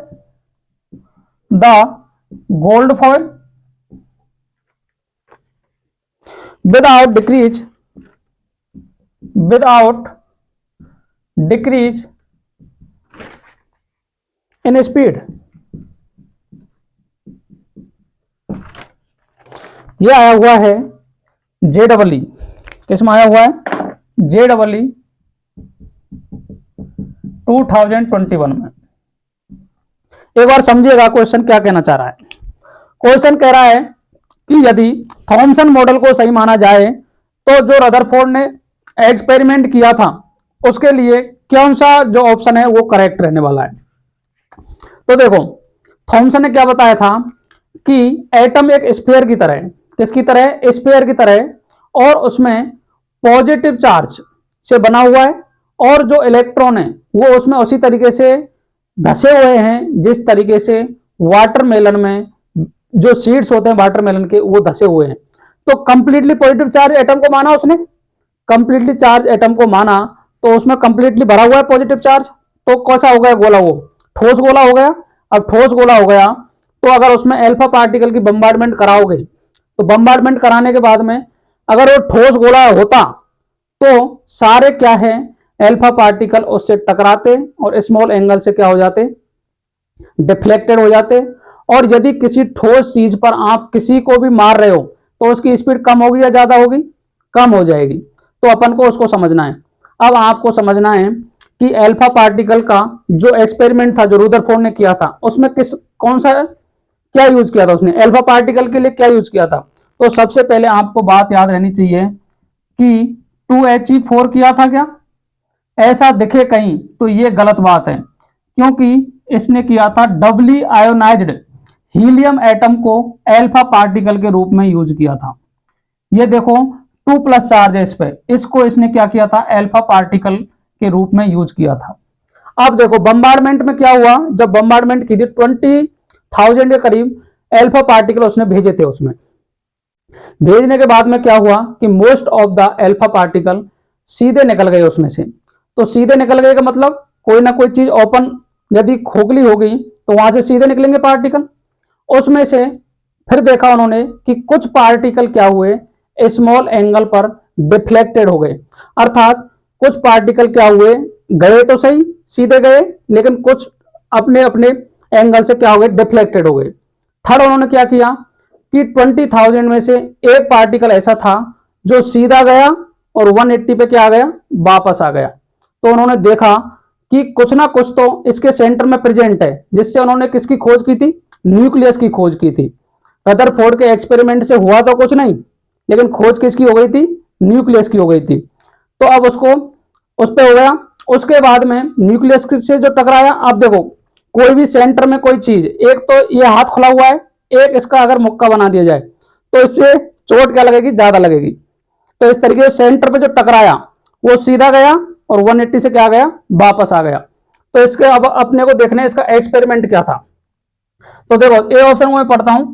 the gold foil without decrease in speed। ये आया हुआ है JEE, किसमें आया हुआ है JEE 2021 में। एक बार समझिएगा क्वेश्चन क्या कहना चाह रहा है। क्वेश्चन कह रहा है कि यदि थॉमसन मॉडल को सही माना जाए तो जो रदरफोर्ड ने एक्सपेरिमेंट किया था उसके लिए कौन सा जो ऑप्शन है वो करेक्ट रहने वाला है। तो देखो, थॉमसन ने क्या बताया था कि एटम एक स्फीयर की तरह है, किसकी तरह, स्फीयर की तरह, और उसमें पॉजिटिव चार्ज से बना हुआ है और जो इलेक्ट्रॉन है वो उसमें उसी तरीके से धसे हुए हैं जिस तरीके से वाटरमेलन में जो सीड्स होते हैं वाटरमेलन के वो धसे हुए हैं। तो कंप्लीटली पॉजिटिव चार्ज एटम को माना उसने, कंप्लीटली चार्ज एटम को माना तो उसमें कंप्लीटली भरा हुआ है पॉजिटिव चार्ज, तो कैसा हो गया गोला, वो ठोस गोला हो गया। अब ठोस गोला हो गया तो अगर उसमें अल्फा पार्टिकल की बम्बार्डमेंट कराओगे तो बम्बार्डमेंट कराने के बाद में अगर वो ठोस गोला होता तो सारे क्या है अल्फा पार्टिकल उससे टकराते और स्मॉल एंगल से क्या हो जाते, डिफ्लेक्टेड हो जाते। और यदि किसी ठोस चीज पर आप किसी को भी मार रहे हो तो उसकी स्पीड कम होगी या ज्यादा होगी, कम हो जाएगी। तो अपन को उसको समझना है। अब आपको समझना है कि अल्फा पार्टिकल का जो एक्सपेरिमेंट था जो रदरफोर्ड ने किया था उसमें कौन सा क्या यूज किया था, उसने अल्फा पार्टिकल के लिए क्या यूज किया था। तो सबसे पहले आपको बात याद रहनी चाहिए कि 2He4 किया था क्या, ऐसा दिखे कहीं तो ये गलत बात है, क्योंकि इसने किया था डबली आयोनाइज्ड हीलियम एटम को अल्फा पार्टिकल के रूप में यूज किया था। ये देखो 2+ चार्ज है इस पे, इसको इसने क्या किया था अल्फा पार्टिकल के रूप में यूज किया था। अब देखो बम्बार्डमेंट में क्या हुआ, जब बम्बार्डमेंट की थी 20,000 के करीब अल्फा पार्टिकल उसने भेजे थे। उसमें भेजने के बाद में क्या हुआ कि most of the alpha particle सीधे निकल गए उसमें से। तो सीधे निकल गए का मतलब कोई ना कोई चीज ओपन यदि खोखली हो गई तो वहां से सीधे निकलेंगे पार्टिकल। उसमें से फिर देखा उन्होंने कि कुछ पार्टिकल क्या हुए स्मॉल एंगल पर डिफ्लेक्टेड हो गए, अर्थात कुछ पार्टिकल क्या हुए, गए तो सही सीधे गए लेकिन कुछ अपने अपने एंगल से क्या हो गए, डिफ्लेक्टेड हो गए। थर्ड उन्होंने क्या किया कि 20,000 में से एक पार्टिकल ऐसा था जो सीधा गया और 180 पे क्या आ गया, वापस आ गया। तो उन्होंने देखा कि कुछ ना कुछ तो इसके सेंटर में प्रेजेंट है, जिससे उन्होंने किसकी खोज की थी, न्यूक्लियस की खोज की थी। रदरफोर्ड के एक्सपेरिमेंट से हुआ तो कुछ नहीं, लेकिन खोज किसकी हो गई थी, न्यूक्लियस की हो गई थी। तो अब उसको उस पे हो गया। उसके बाद में न्यूक्लियस से जो टकराया, अब देखो कोई भी सेंटर में कोई चीज, एक तो ये हाथ खुला हुआ है, एक इसका अगर मुक्का बना दिया जाए तो इससे चोट क्या लगेगी, ज्यादा लगेगी। तो इस तरीके से सेंटर पे जो टकराया वो सीधा गया और 180 से क्या गया, वापस आ गया। तो इसके अब अपने को देखना है इसका एक्सपेरिमेंट क्या था। तो देखो ए ऑप्शन में पढ़ता हूं,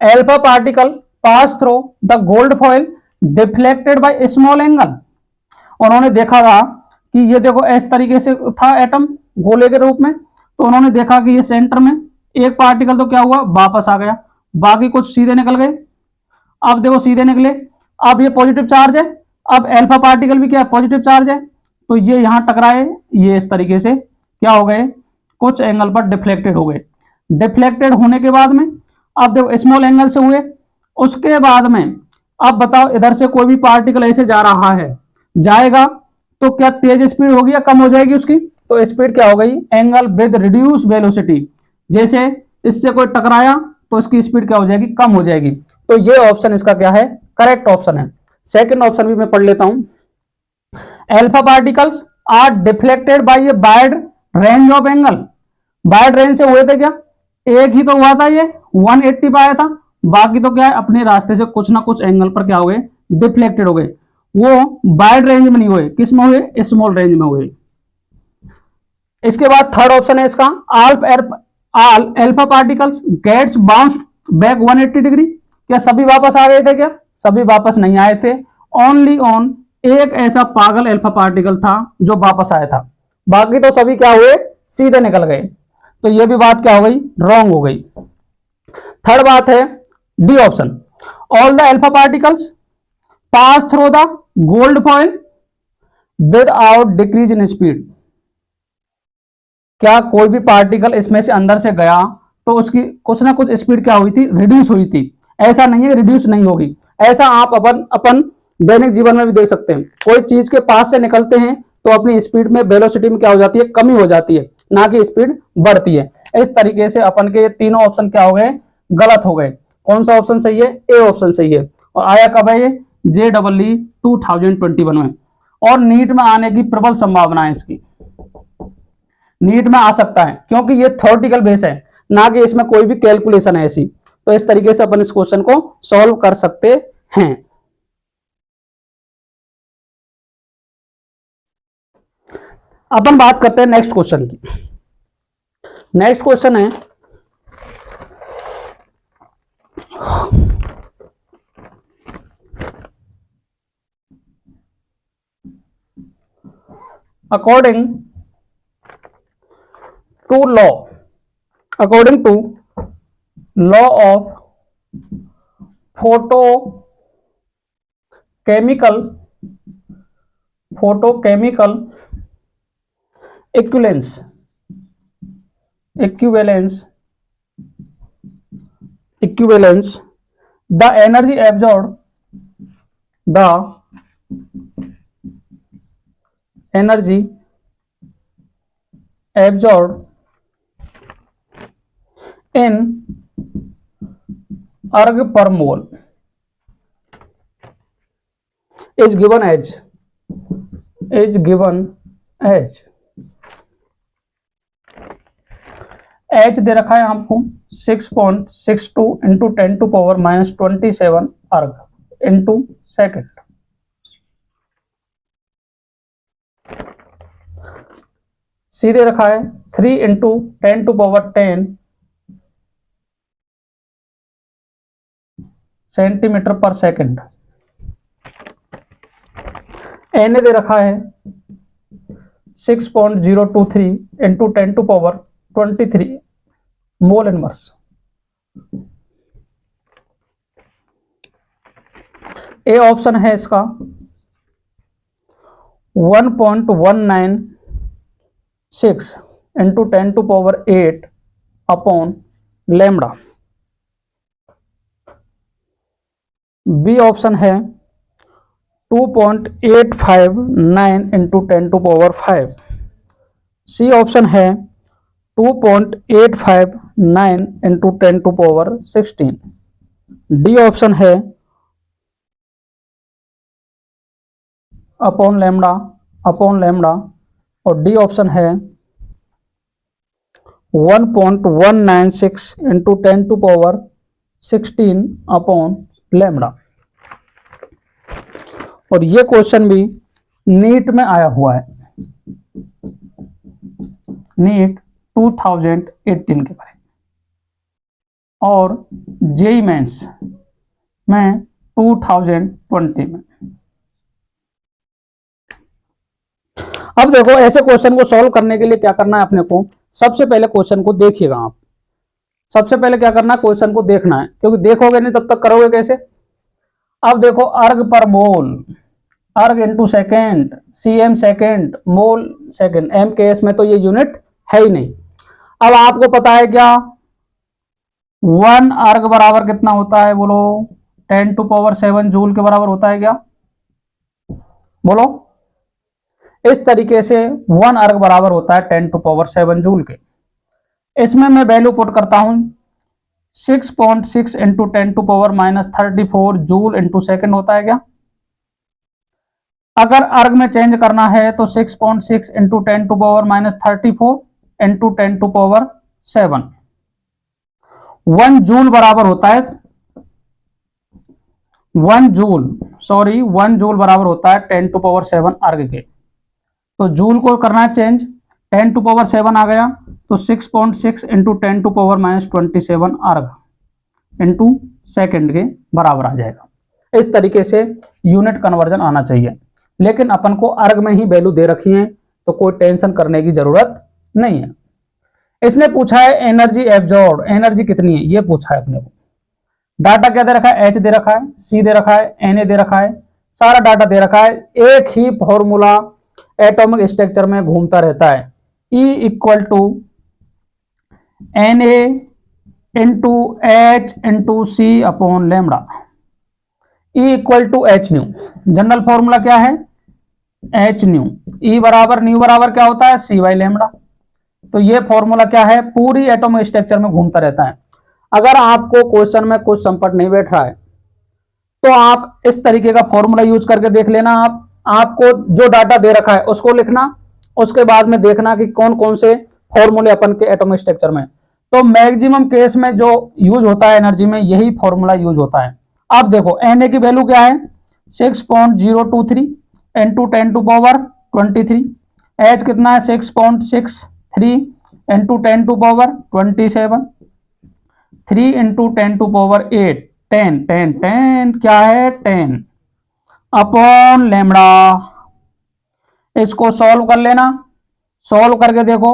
alpha particle pass through the gold foil deflected by small angle. उन्होंने देखा था कि ये देखो इस तरीके से था एटम गोले के रूप में, तो उन्होंने देखा कि ये सेंटर में एक पार्टिकल तो क्या हुआ, वापस आ गया, बाकी कुछ सीधे निकल गए। अब देखो सीधे निकले, अब ये पॉजिटिव चार्ज है, अब अल्फा पार्टिकल भी क्या पॉजिटिव चार्ज है, तो ये यहां टकराए, ये इस तरीके से क्या हो गए, कुछ एंगल पर डिफ्लेक्टेड हो गए। डिफ्लेक्टेड होने के बाद में अब देखो स्मॉल एंगल से हुए। उसके बाद में अब बताओ इधर से कोई भी पार्टिकल ऐसे जा रहा है, जाएगा तो क्या तेज स्पीड होगी या कम हो जाएगी उसकी, तो स्पीड क्या हो गई, एंगल विद रिड्यूस वेलोसिटी। जैसे इससे कोई टकराया तो इसकी स्पीड क्या हो जाएगी, कम हो जाएगी। तो ये ऑप्शन इसका क्या है, करेक्ट ऑप्शन है। सेकंड ऑप्शन भी मैं पढ़ लेता हूं, alpha particles are deflected by a wide range of angle. Wide range से हुए थे क्या, एक ही तो हुआ था ये 180 पे आया था, बाकी तो क्या है अपने रास्ते से कुछ ना कुछ एंगल पर क्या हो गए, डिफ्लेक्टेड हो गए। वो वाइड रेंज में नहीं हुए, किस में हुए, स्मॉल रेंज में हुए। इसके बाद थर्ड ऑप्शन है इसका, all alpha particles gets bounced back 180 degree. क्या सभी वापस आ गए थे? क्या सभी वापस नहीं आए थे। ओनली ऑन एक ऐसा पागल एल्फा पार्टिकल था जो वापस आया था, बाकी तो सभी क्या हुए, सीधे निकल गए। तो ये भी बात क्या हो गई, रॉन्ग हो गई। थर्ड बात है D option, all the alpha particles pass through the gold foil without decrease in speed. क्या कोई भी पार्टिकल इसमें से अंदर से गया तो उसकी कुछ ना कुछ स्पीड क्या हुई थी, रिड्यूस हुई थी। ऐसा नहीं है रिड्यूस नहीं होगी, ऐसा आप अपन अपन दैनिक जीवन में भी देख सकते हैं। कोई चीज के पास से निकलते हैं तो अपनी स्पीड में, वेलोसिटी में क्या हो जाती है, कमी हो जाती है, ना कि स्पीड बढ़ती है। इस तरीके से अपन के तीनों ऑप्शन क्या हो गए, गलत हो गए। कौन सा ऑप्शन सही है, ए ऑप्शन सही है। और आया कब है ये, JEE 2021 में। और नीट में आने की प्रबल संभावना है इसकी, नीट में आ सकता है, क्योंकि ये थ्योरेटिकल बेस है, ना कि इसमें कोई भी कैलकुलेशन है ऐसी। तो इस तरीके से अपन इस क्वेश्चन को सॉल्व कर सकते हैं। अपन बात करते हैं नेक्स्ट क्वेश्चन की। नेक्स्ट क्वेश्चन है according to law, according to law of photochemical equivalence the energy absorbed in erg per mole is given as h दे रखा है आपको 6.62 इंटू 10⁻⁻27 अर्ग इंटू सेकेंड। सी दे रखा है 3 into 10⁻10 centimetre per second. N दे रखा है 6.023 into 10⁻23 mole inverse. A option है इसका 1.196 into 10⁸ upon lambda. B option है 2.859 इंटू 10⁵। सी ऑप्शन है 2.859 इंटू 10⁻16। डी ऑप्शन है अपॉन लैम्डा और डी ऑप्शन है 1.196 इंटू 10⁻16 अपॉन लैम्डा। और ये क्वेश्चन भी नीट में आया हुआ है, नीट 2018 के बारे में, और जेईई मेंस में 2020 में। अब देखो ऐसे क्वेश्चन को सॉल्व करने के लिए क्या करना है अपने को, सबसे पहले क्वेश्चन को देखिएगा आप। सबसे पहले क्या करना है, क्वेश्चन को देखना है, क्योंकि देखोगे नहीं तब तक करोगे कैसे। अब देखो अर्ग पर मोल, अर्ग इंटू सेकेंड, सीएम सेकेंड, मोल सेकेंड, एम के एस में तो ये यूनिट है ही नहीं। अब आपको पता है क्या 1 अर्ग बराबर कितना होता है, बोलो 10⁻7 जूल के बराबर होता है क्या, बोलो। इस तरीके से 1 अर्ग बराबर होता है 10⁻7 जूल के। इसमें मैं वैल्यू पुट करता हूं 6.6 इंटू 10⁻34 जूल इंटू सेकेंड होता है क्या। अगर अर्ग में चेंज करना है तो 6.6 इंटू 10⁻34 इंटू 10⁻7। 1 जूल बराबर होता है 1 जूल बराबर होता है 10⁻7 अर्ग के। तो जूल को करना है चेंज, 10 टू पावर 7 आ गया, तो 6.6 इंटू 10 टू पावर -27 अर्ग इंटू सेकेंड के बराबर आ जाएगा। इस तरीके से यूनिट कन्वर्जन आना चाहिए, लेकिन अपन को अर्ग में ही वैल्यू दे रखी है, तो कोई टेंशन करने की जरूरत नहीं है। इसने पूछा है एनर्जी एब्जॉर्ब, एनर्जी कितनी है ये पूछा है अपने को। डाटा क्या दे रखा है, एच दे रखा है, सी दे रखा है, एन ए दे रखा है, सारा डाटा दे रखा है। एक ही फॉर्मूला एटॉमिक स्ट्रक्चर में घूमता रहता है, E equal to N A into H into C upon lambda. E equal to H nu, general formula क्या है, एच न्यू। E बराबर न्यू बराबर क्या होता है, सी बाई लेमड़ा। तो ये फॉर्मूला क्या है, पूरी एटॉमिक स्ट्रक्चर में घूमता रहता है। अगर आपको क्वेश्चन में कुछ संपट नहीं बैठ रहा है, तो आप इस तरीके का फॉर्मूला यूज करके देख लेना। आपको जो डाटा दे रखा है उसको लिखना, उसके बाद में देखना कि कौन कौन से फॉर्मूले अपन के एटॉमिक स्ट्रक्चर में। तो मैक्सिमम केस में जो यूज होता है एनर्जी में, यही फॉर्मूला यूज होता है। अब देखो एन ए की वैल्यू क्या है, 6.023 इंटू 10 टू पावर 23। एच कितना है, 6.63 into 10 to power 27। 3 into 10 to power 8, 10 क्या है 10 अपॉन लेमड़ा। इसको सॉल्व कर लेना, सॉल्व करके देखो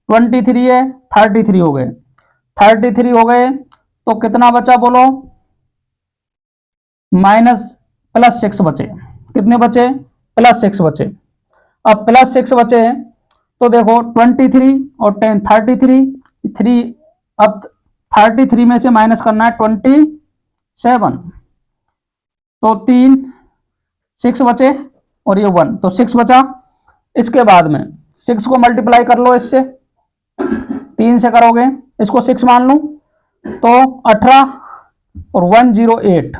23 है, 33 हो गए, 33 हो गए तो कितना बचा बोलो, +6 बचे। कितने बचे, +6 बचे। अब +6 बचे तो देखो 23 और 10 33, 3 अब 33 में से माइनस करना है 27, तो 3 6 बचे और ये 1, तो 6 बचा। इसके बाद में 6 को मल्टीप्लाई कर लो इससे, 3 से करोगे, इसको 6 मान लो तो 18 और 108।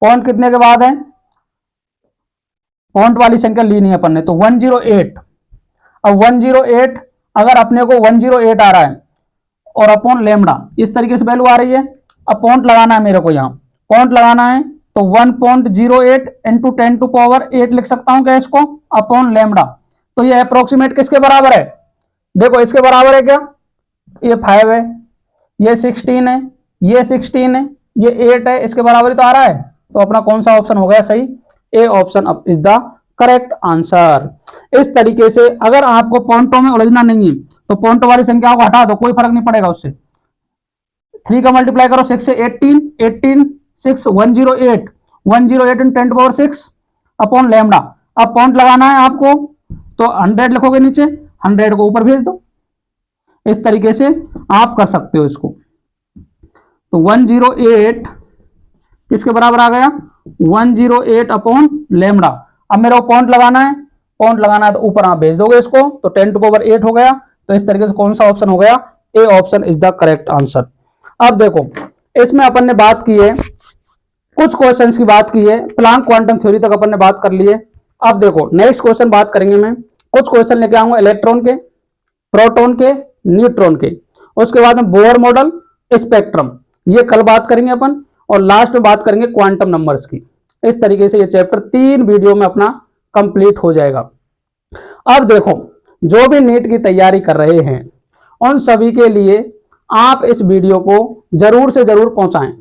पॉइंट कितने के बाद है, पॉइंट वाली संख्या ली नहीं अपन ने, तो 108। अब 108 अगर अपने को 108 आ रहा है और अपॉन लेमड़ा इस तरीके से वैल्यू आ रही है, अब पॉइंट लगाना है मेरे को, यहाँ पॉइंट लगाना है तो 1.08 इंटू 10 टू पावर 8 लिख सकता हूं क्या इसको, अपॉन लेमड़ा। तो ये अप्रोक्सीमेट किसके बराबर है, देखो इसके बराबर है क्या, ये 5 है, ये 16 है, ये 16 है, ये 8 है, इसके बराबर ही तो आ रहा है। तो अपना कौन सा ऑप्शन हो गया सही, A option is the correct answer. इस तरीके से अगर आपको पॉइंटों में उलझना नहीं है तो पॉइंट वाली संख्याओं को हटा दो, कोई फर्क नहीं पड़ेगा उससे। 3 का मल्टीप्लाई करो 6 से, 18 6 108 108 in 10 to power 6 upon lambda. अब पॉइंट लगाना है आपको तो 100 लिखोगे नीचे, 100 को ऊपर भेज दो। इस तरीके से आप कर सकते हो इसको। तो 108 किसके बराबर आ गया, 108 अपॉन लेमड़ा। अब मेरे को पॉइंट लगाना है, पॉइंट लगाना है तो ऊपर आप भेज दोगे इसको, तो 10 टू पावर 8 हो गया। तो इस तरीके से कौन सा ऑप्शन हो गया, A option is the correct answer. अब देखो इसमें अपन ने बात की है, कुछ क्वेश्चंस की बात की है, प्लांक क्वांटम थ्योरी तक अपन ने बात कर ली है। अब देखो नेक्स्ट क्वेश्चन बात करेंगे, मैं कुछ क्वेश्चन लेके आऊंगा इलेक्ट्रॉन के, प्रोटॉन के, न्यूट्रॉन के, उसके बाद में बोहर मॉडल, स्पेक्ट्रम, ये कल बात करेंगे अपन, और लास्ट में बात करेंगे क्वांटम नंबर्स की। इस तरीके से ये चैप्टर 3 वीडियो में अपना कंप्लीट हो जाएगा। अब देखो जो भी नीट की तैयारी कर रहे हैं उन सभी के लिए आप इस वीडियो को जरूर से जरूर पहुंचाएं,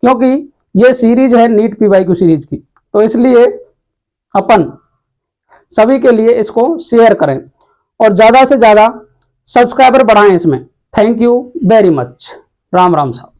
क्योंकि ये सीरीज है नीट पीवाईक्यू सीरीज की, तो इसलिए अपन सभी के लिए इसको शेयर करें और ज्यादा से ज्यादा सब्सक्राइबर बढ़ाएं इसमें। Thank you very much. Ram Ram साहब।